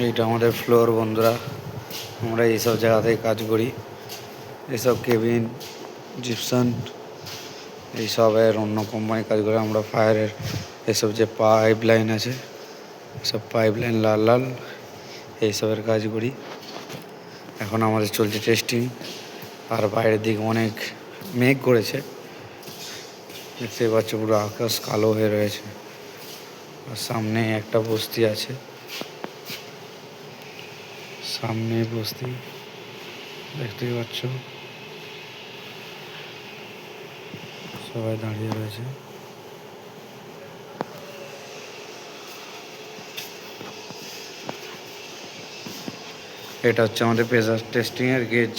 এইটা আমাদের ফ্লোর বন্ধুরা, আমরা এইসব জায়গাতেই কাজ করি। এইসব কেবিন, জিপসান, এইসবের অন্য কোম্পানি কাজ করে। আমরা ফায়ারের এসব যে পাইপ লাইন আছে, সব পাইপ লাইন লাল লাল এইসবের কাজ করি। এখন আমাদের চলছে টেস্টিং। আর বাইরের দিকে অনেক মেঘ করেছে, দেখতে পাচ্ছ পুরো আকাশ কালো হয়ে রয়েছে। আর সামনে একটা বস্তি আছে, সামনে বস্তি দেখতেই পাচ্ছ, সবাই দাঁড়িয়ে রয়েছে। এটা হচ্ছে আমাদের প্রেসার টেস্টিংয়ের গেজ।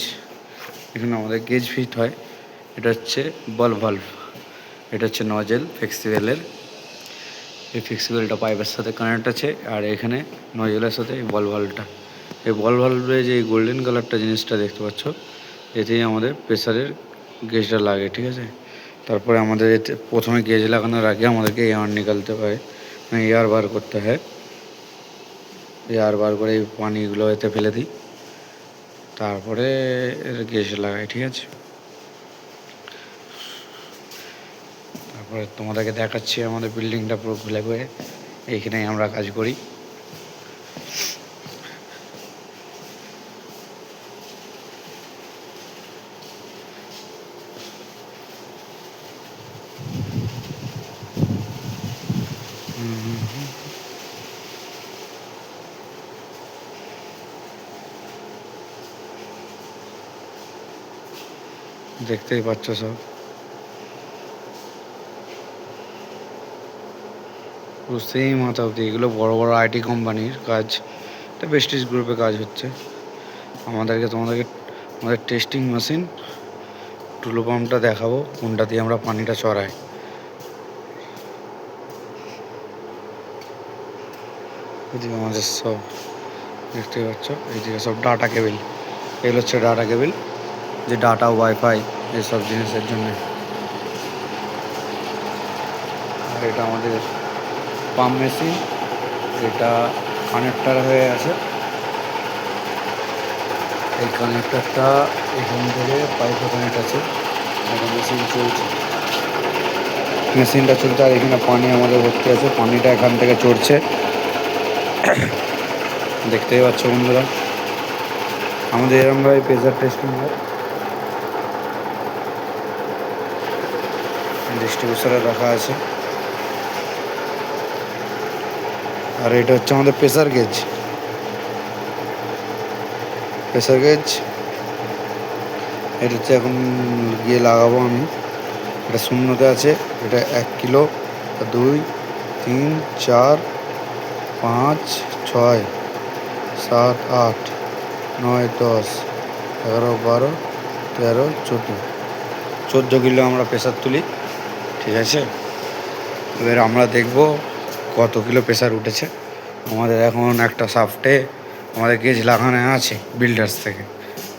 এখানে আমাদের গেজ ফিট হয়। এটা হচ্ছে বল ভালভ, এটা হচ্ছে নজেল ফ্লেক্সিবেলের। এই ফ্লেক্সিবেলটা পাইপের সাথে কানেক্ট আছে, আর এখানে নজেলের সাথে এই বল ভালভটা। এই বল ভালভে যে গোল্ডেন কালারটা জিনিসটা দেখতে পাচ্ছ, এতেই আমাদের প্রেসারের গেজটা লাগে, ঠিক আছে। তারপরে আমাদের এতে প্রথমে গেজ লাগানোর আগে আমাদেরকে এয়ার নিকালতে হয়, মানে এয়ার বার করতে হয়। এয়ার বার করে এই পানিগুলো এতে ফেলে দিই, তারপরে এর গেজ লাগাই, ঠিক আছে। তারপরে তোমাদেরকে দেখাচ্ছি আমাদের বিল্ডিংটা পুরো ঘুরে ঘুরে। এইখানেই আমরা কাজ করি। দেখতেই পাচ্ছ সব, বুঝতেই মাথা অব্দি। এগুলো বড় বড় আইটি কোম্পানির কাজ, এটা বেস্টিজ গ্রুপে কাজ হচ্ছে। তোমাদেরকে আমাদের টেস্টিং মেশিন টুলু পাম্পটা দেখাবো, কোনটা দিয়ে আমরা পানিটা চড়াই। এদিকে আমাদের সব দেখতে পাচ্ছ, এইদিকে সব ডাটা কেবিল। এগুলো হচ্ছে ডাটা কেবিল, যে ডাটা, ওয়াইফাই এইসব জিনিসের জন্য। আর এটা আমাদের পাম্প মেশিন, এটা কানেক্টার হয়ে আছে। এই কানেক্টারটা এখান থেকে পাইপে কানেক্ট আছে, এটা মেশিন চলছে, মেশিনটা চলছে। আর এখানে পানি আমাদের ভর্তি আছে, পানিটা এখান থেকে চড়ছে, দেখতেই পাচ্ছ বন্ধুরা। আমাদের এরমভাবে প্রেসার টেস্টিং হয়। ডিস্ট্রিবিউটারে রাখা আছে। আর এটা হচ্ছে আমাদের প্রেসার গেজ। প্রেসার গেজ এটা হচ্ছে এখন গিয়ে লাগাবো আমি। এটা শূন্যতে আছে। এটা 1 কিলো, 2, 3, 4, 5, 6, 7, 8, 9, 10, 11, 12, 13, 14 কিলো আমরা প্রেসার তুলি, ঠিক আছে। এবার আমরা দেখব কত কিলো প্রেসার উঠেছে। আমাদের এখন একটা শাফটে আমাদের গেজ লাগানো আছে বিল্ডার্স থেকে।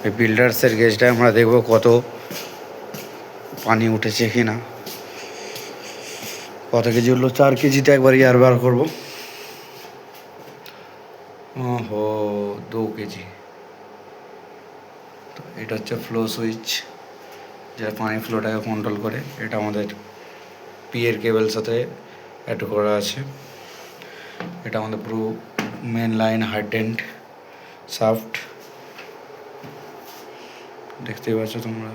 এই বিল্ডার্সের গেজটায় আমরা দেখব কত পানি উঠেছে কি না। কত কেজি উঠলো? 4 কেজিতে একবার ইয়ার বার করবো। ওহো, 2 কেজি। তো এটা হচ্ছে ফ্লো সুইচ, যেটা পানি ফ্লোটাকে কন্ট্রোল করে। এটা আমাদের পিএর কেবল সাথে অ্যাড করা আছে। এটা আমাদের পুরো মেন লাইন হার্ডেন্ড শাফট, দেখতেই পাচ্ছ তোমরা।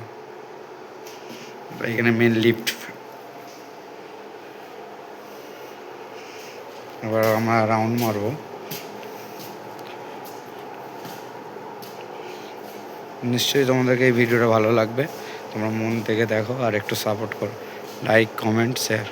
এখানে মেন লিফট। এবার আমরা রাউন্ড মারবো। নিশ্চয়ই তোমাদেরকে এই ভিডিওটা ভালো লাগবে, তোমরা মন থেকে দেখো আর একটু সাপোর্ট করো। Like, comment, share.